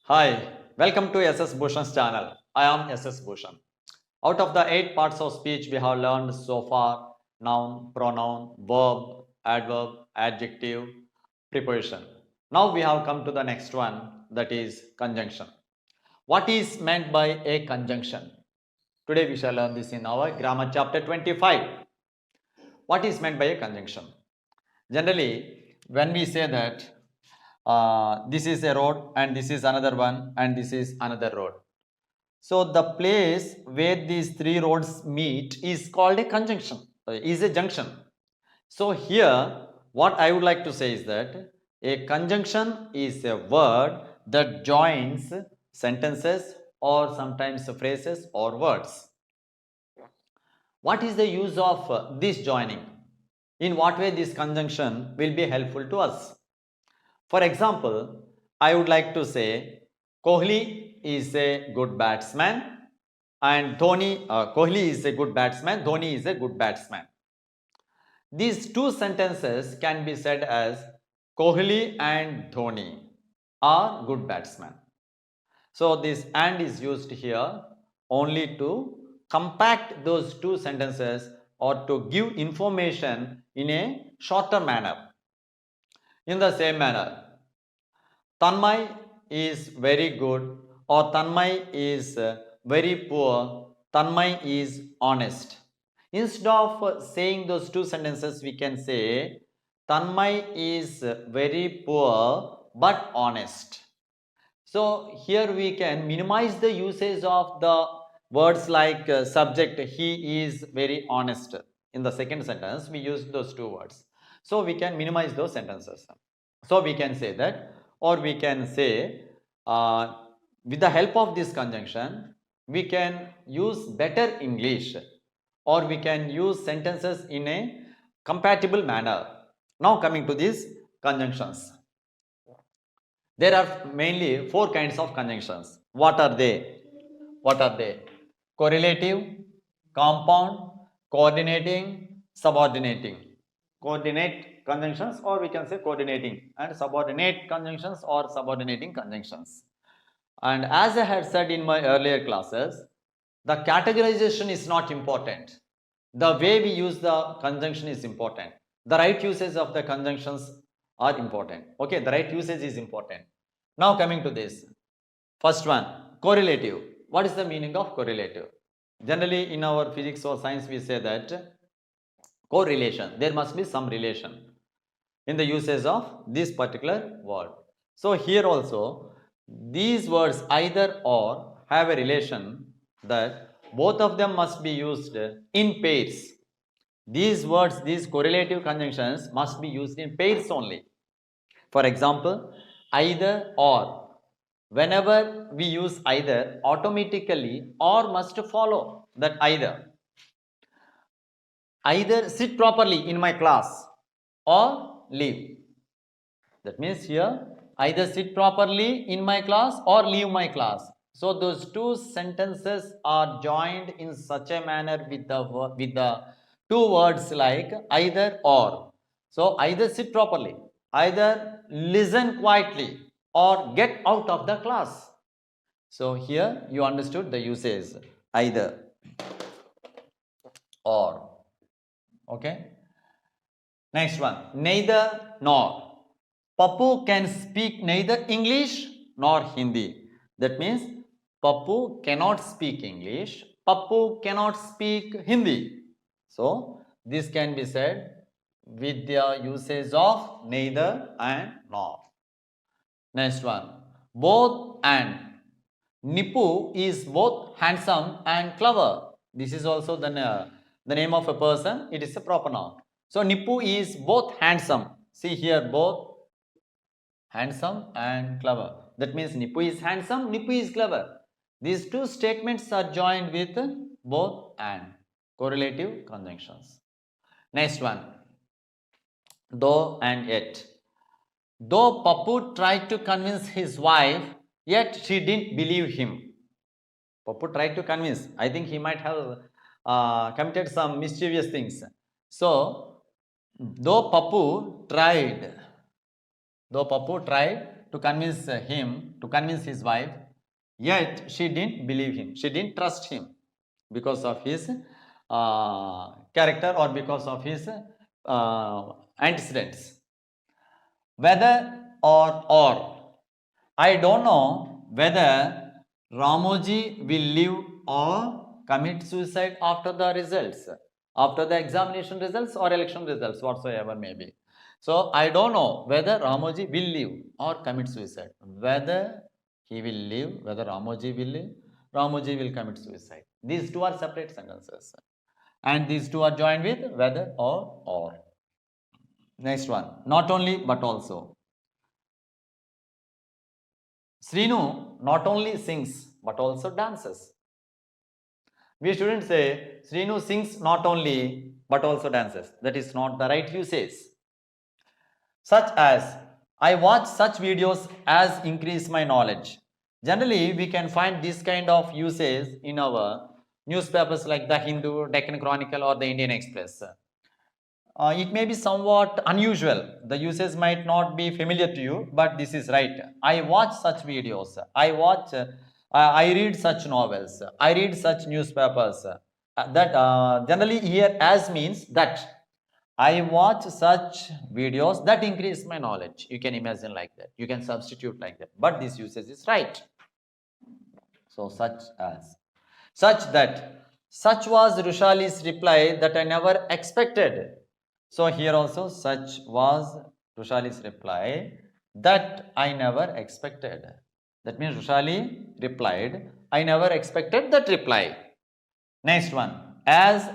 Hi, welcome to SS Bhushan's channel. I am SS Bhushan. Out of the 8 parts of speech we have learned so far, noun, pronoun, verb, adverb, adjective, preposition. Now we have come to the next one, that is conjunction. What is meant by a conjunction? Today we shall learn this in our grammar chapter 25. What is meant by a conjunction? Generally, when we say that this is a road and this is another one and this is another road. So the place where these three roads meet is called a conjunction, is a junction. So here what I would like to say is that a conjunction is a word that joins sentences or sometimes phrases or words. What is the use of this joining? In what way this conjunction will be helpful to us? For example, I would like to say Kohli is a good batsman and Kohli is a good batsman, Dhoni is a good batsman. These two sentences can be said as Kohli and Dhoni are good batsmen. So this and is used here only to compact those two sentences or to give information in a shorter manner. In the same manner, Tanmay is very good or Tanmay is very poor, Tanmay is honest. Instead of saying those two sentences, we can say Tanmay is very poor but honest. So here we can minimize the usage of the words like subject, he is very honest. In the second sentence, we use those two words. So we can minimize those sentences. So we can say that, or we can say with the help of this conjunction, we can use better English or we can use sentences in a compatible manner. Now coming to these conjunctions. There are mainly 4 kinds of conjunctions. What are they? What are they? Correlative, compound, coordinating, subordinating. Coordinate conjunctions, or we can say coordinating, and subordinate conjunctions or subordinating conjunctions. And as I had said in my earlier classes, the categorization is not important. The way we use the conjunction is important. The right usage of the conjunctions are important. Okay, the right usage is important. Now coming to this. First one, correlative. What is the meaning of correlative? Generally in our physics or science we say that correlation, there must be some relation in the usage of this particular word. So here also these words either or have a relation that both of them must be used in pairs. These words, these correlative conjunctions must be used in pairs only. For example, either or. Whenever we use either, automatically or must follow that either. Either sit properly in my class or leave. That means here either sit properly in my class or leave my class. So those two sentences are joined in such a manner with the two words like either or. So either sit properly, either listen quietly or get out of the class. So here you understood the usage either or. Okay. Next one, neither nor. Papu can speak neither English nor Hindi. That means Papu cannot speak English, Papu cannot speak Hindi. So this can be said with the usage of neither and nor. Next one, both and. Nipu is both handsome and clever. This is also the name of a person. It is a proper noun. So Nipu is both handsome. See here, both handsome and clever. That means Nipu is handsome, Nipu is clever. These two statements are joined with both and, correlative conjunctions. Next one, though and yet. Though Papu tried to convince his wife, yet she didn't believe him. Papu tried to convince. I think he might have committed some mischievous things. So, though Papu tried to convince him, to convince his wife. Yet she didn't believe him. She didn't trust him because of his character or because of his antecedents. Whether or. I don't know whether Ramoji will live or commit suicide after the results, after the examination results or election results, whatsoever may be. So I don't know whether Ramoji will live or commit suicide. Whether he will live, whether Ramoji will live, Ramoji will commit suicide. These two are separate sentences. And these two are joined with whether or. Next one, not only but also. Srinu not only sings but also dances. We shouldn't say Srinu sings not only but also dances. That is not the right usage. Such as, I watch such videos as increase my knowledge. Generally, we can find this kind of usage in our newspapers like the Hindu, Deccan Chronicle or the Indian Express. It may be somewhat unusual. The usage might not be familiar to you, but this is right. I watch such videos. I read such novels. I read such newspapers. That generally here as means that. I watch such videos that increase my knowledge. You can imagine like that. You can substitute like that. But this usage is right. So such as. Such that. Such was Rushali's reply that I never expected. So here also such was Rushali's reply that I never expected. That means Rushali replied, I never expected that reply. Next one, as.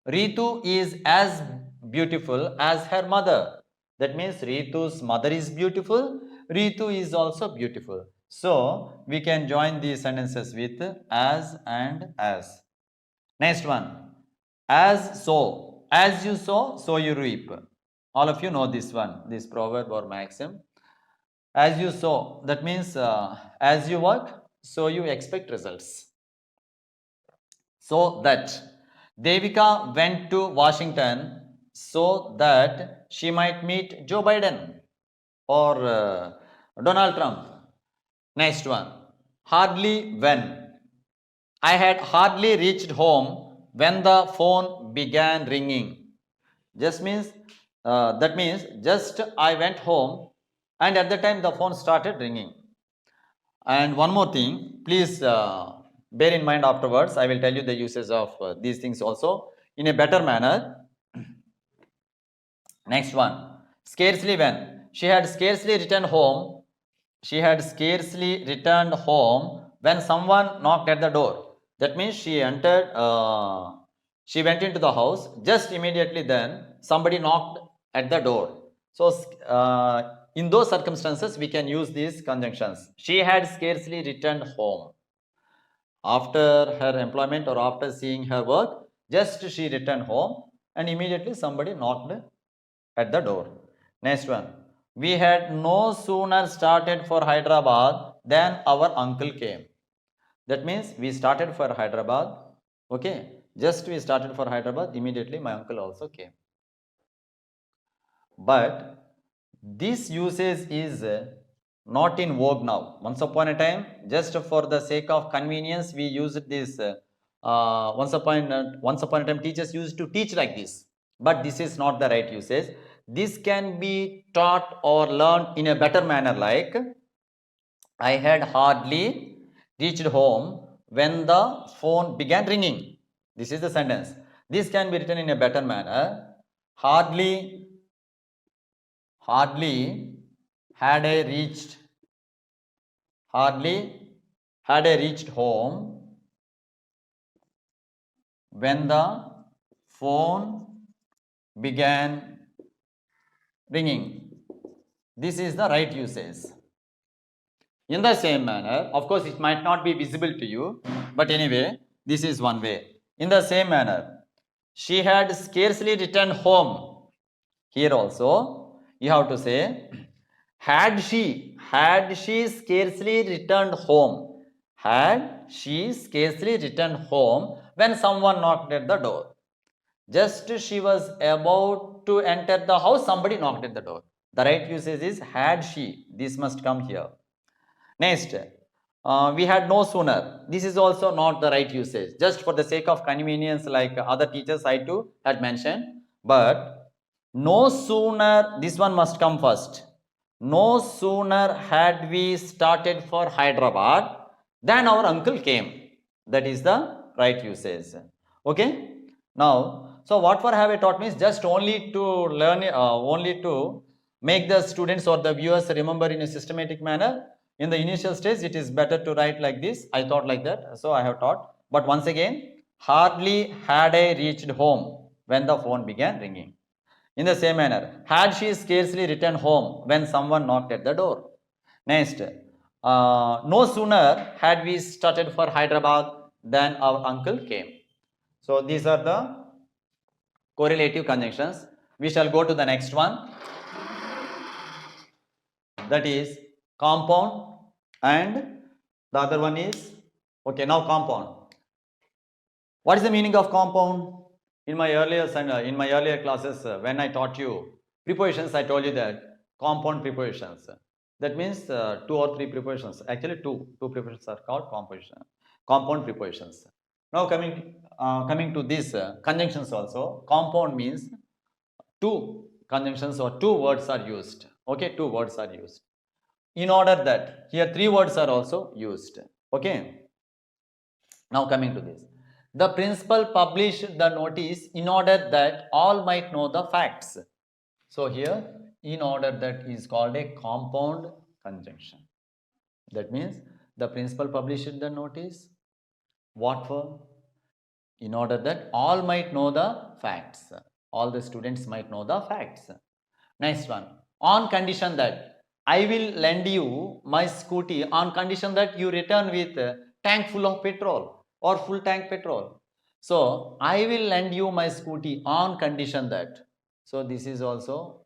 Ritu is as beautiful as her mother. That means Ritu's mother is beautiful. Ritu is also beautiful. So we can join these sentences with as and as. Next one, as so. As you sow, so you reap. All of you know this one, this proverb or maxim. As you sow, that means as you work, so you expect results. So that Devika went to Washington so that she might meet Joe Biden or Donald Trump. Next one, hardly when. I had hardly reached home when the phone began ringing. That means just I went home and at the time the phone started ringing. And one more thing, please bear in mind afterwards. I will tell you the uses of these things also in a better manner. Next one, scarcely when. She had scarcely returned home. She had scarcely returned home when someone knocked at the door. That means she entered, she went into the house. Just immediately then, somebody knocked at the door. So, in those circumstances, we can use these conjunctions. She had scarcely returned home. After her employment or after seeing her work, just she returned home and immediately somebody knocked at the door. Next one. We had no sooner started for Hyderabad than our uncle came. That means we started for Hyderabad. Okay. Just we started for Hyderabad. Immediately my uncle also came. But this usage is not in vogue now. Once upon a time, just for the sake of convenience, we used this. Once upon a time, teachers used to teach like this. But this is not the right usage. This can be taught or learned in a better manner, like I had hardly reached home when the phone began ringing. This is the sentence. This can be written in a better manner. Hardly had I reached home when the phone began ringing. This is the right usage. In the same manner, of course, it might not be visible to you, but anyway, this is one way. In the same manner, she had scarcely returned home. Here also, you have to say, had she scarcely returned home. Had she scarcely returned home when someone knocked at the door. Just she was about to enter the house, somebody knocked at the door. The right usage is had she. This must come here. Next, we had no sooner. This is also not the right usage. Just for the sake of convenience, like other teachers I too had mentioned. But no sooner, this one must come first. No sooner had we started for Hyderabad than our uncle came. That is the right usage. Okay. Now, so what for have I taught means just only to learn, only to make the students or the viewers remember in a systematic manner. In the initial stage, it is better to write like this. I thought like that, so I have taught. But once again, hardly had I reached home when the phone began ringing. In the same manner, had she scarcely returned home when someone knocked at the door. Next, no sooner had we started for Hyderabad than our uncle came. So these are the correlative conjunctions. We shall go to the next one. That is compound, and the other one is, okay, now compound. What is the meaning of compound? In my earlier classes, when I taught you prepositions, I told you that compound prepositions. That means 2 or 3 prepositions. Actually, two prepositions are called compound prepositions. Now coming to these conjunctions also. Compound means 2 conjunctions or 2 words are used. Okay, 2 words are used. In order that here 3 words are also used. Okay. Now coming to this. The principal published the notice in order that all might know the facts. So here, in order that is called a compound conjunction. That means the principal published the notice. What for? In order that all might know the facts. All the students might know the facts. Next one. On condition that I will lend you my scooty on condition that you return with a tank full of petrol or full tank petrol. So I will lend you my scooty on condition that. So this is also,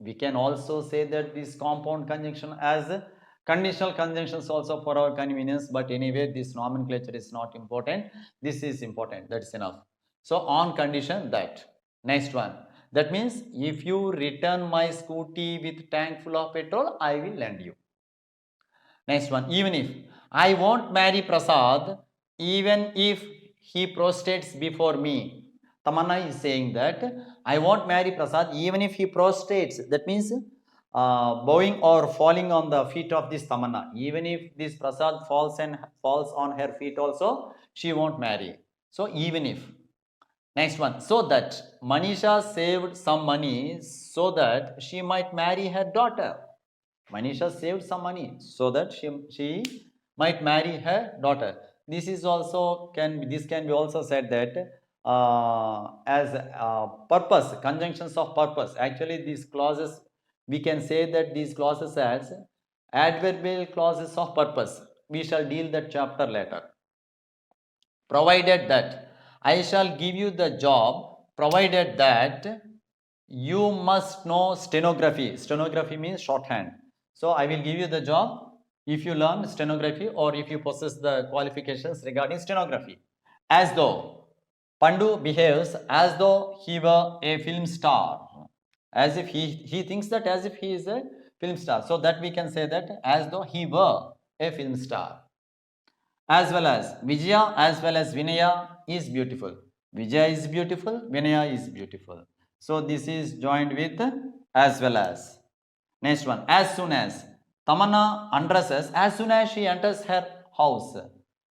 we can also say that this compound conjunction as conditional conjunctions also for our convenience, but anyway this nomenclature is not important. This is important, that's enough. So on condition that. Next one. That means if you return my scooty with tank full of petrol, I will lend you. Next one. Even if I won't marry Prasad, even if he prostrates before me. Tamanna is saying that I won't marry Prasad even if he prostrates. That means bowing or falling on the feet of this Tamanna. Even if this Prasad falls on her feet also, she won't marry. So even if. Next one. So that Manisha saved some money so that she might marry her daughter. Manisha saved some money so that she might marry her daughter. This is also can be also said that as purpose, conjunctions of purpose. Actually, these clauses, we can say that these clauses as adverbial clauses of purpose. We shall deal that chapter later. Provided that I shall give you the job, provided that you must know stenography. Stenography means shorthand. So I will give you the job if you learn stenography or if you possess the qualifications regarding stenography. As though Pandu behaves as though he were a film star. As if he thinks that as if he is a film star. So that we can say that as though he were a film star. As well as Vijaya as well as Vinaya is beautiful. Vijaya is beautiful, Vinaya is beautiful. So this is joined with as well as. Next one, as soon as. Tamanna undresses as soon as she enters her house.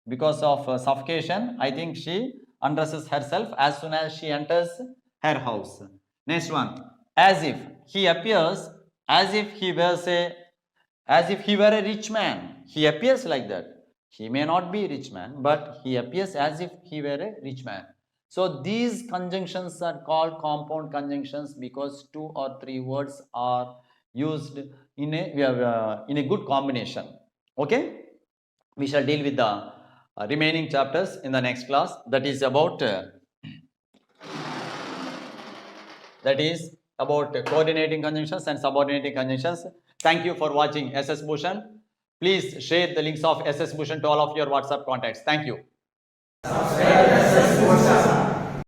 Because of suffocation, I think she undresses herself as soon as she enters her house. Next one, as if. He appears as if he were a rich man. He appears like that. He may not be a rich man, but he appears as if he were a rich man. So these conjunctions are called compound conjunctions because 2 or 3 words are used in a good combination. Okay, we shall deal with the remaining chapters in the next class. That is about coordinating conjunctions and subordinating conjunctions. Thank you for watching SS Bhushan. Please share the links of SS Bhushan to all of your WhatsApp contacts. Thank you.